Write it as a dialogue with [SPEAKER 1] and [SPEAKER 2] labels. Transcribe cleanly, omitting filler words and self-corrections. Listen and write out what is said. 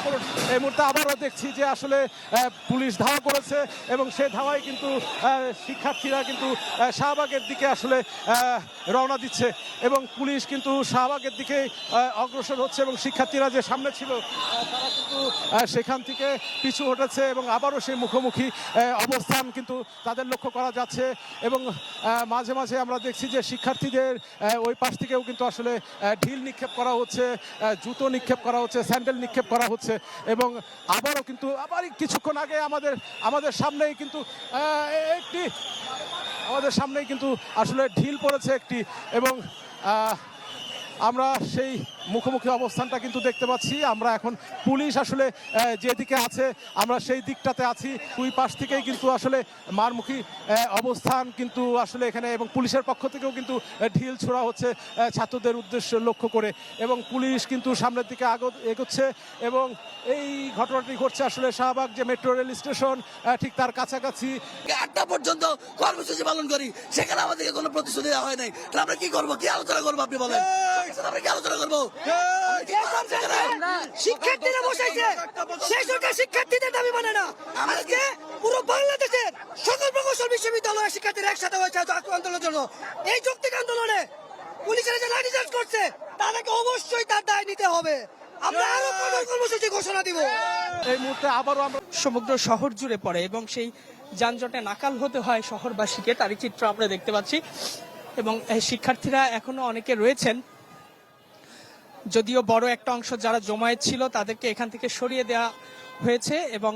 [SPEAKER 1] করুন। এই মুহূর্তে আবারও দেখছি যে আসলে পুলিশ ধাওয়া করেছে এবং সে ধাওয়ায় কিন্তু শিক্ষার্থীরা কিন্তু শাহবাগের দিকে আসলে রওনা দিচ্ছে এবং পুলিশ কিন্তু শাহবাগের দিকে অগ্রসর হচ্ছে এবং শিক্ষার্থীরা যে সামনে ছিল তারা কিন্তু সেখান থেকে পিছু হটেছে এবং আবারও সেই মুখোমুখি অবস্থান কিন্তু তাদের লক্ষ্য করা যাচ্ছে এবং মাঝে মাঝে আমরা দেখছি যে শিক্ষার্থীদের ওই পাশ থেকেও কিন্তু আসলে ঢিল নিক্ষেপ করা হচ্ছে, জুতো নিক্ষেপ করা হচ্ছে, স্যান্ডেল নিক্ষেপ করা হচ্ছে এবং আবারও কিন্তু আবার কিছুক্ষণ আগে আমাদের সামনেই কিন্তু আসলে ঢিল পড়েছে একটি এবং আমরা সেই মুখোমুখি অবস্থানটা কিন্তু দেখতে পাচ্ছি। আমরা এখন পুলিশ আসলে যেদিকে আছে আমরা সেই দিকটাতে আছি। দুই পাশ থেকেই কিন্তু আসলে মারমুখী অবস্থান কিন্তু আসলে এখানে এবং পুলিশের পক্ষ থেকেও কিন্তু ঢিল ছোড়া হচ্ছে ছাত্রদের উদ্দেশ্য লক্ষ্য করে এবং পুলিশ কিন্তু সামনের দিকে এগোচ্ছে এবং এই ঘটনাটি ঘটছে আসলে শাহবাগ যে মেট্রো রেল স্টেশন ঠিক তার কাছাকাছি।
[SPEAKER 2] 8টা পর্যন্ত কর্মসূচি পালন করি, সেখানে আমাদেরকে কোনো প্রতিশ্রুতি দেওয়া হয় নাই। তাহলে আমরা কি করবো, কি আলোচনা করবো আপনি বলেন? আমরা কি আলোচনা করবো?
[SPEAKER 3] শিক্ষার্থীরা বসাইছে, সেই সরকার শিক্ষার্থীদের দাবি মানে না। আজকে পুরো বাংলাদেশের সকল প্রকৌশল বিশ্ববিদ্যালয়ের শিক্ষার্থীরা একসাথে হয়েছে আন্দোলনের জন্য। এই যৌক্তিক আন্দোলনে পুলিশের যে লাঠিচার্জ করছে তাদেরকে অবশ্যই তার দায় নিতে হবে। আমরা আরো কর্মসূচি ঘোষণা দিব।
[SPEAKER 1] এই মুহূর্তে আবারও আমরা
[SPEAKER 4] সমগ্র শহর জুড়ে পড়ে এবং সেই যানজটে নাকাল হতে হয় শহরবাসীকে, তারই চিত্র আমরা দেখতে পাচ্ছি এবং শিক্ষার্থীরা এখনো অনেকে রয়েছেন, যদিও বড় একটা অংশ যারা জমায়েত ছিল তাদেরকে এখান থেকে সরিয়ে দেওয়া হয়েছে এবং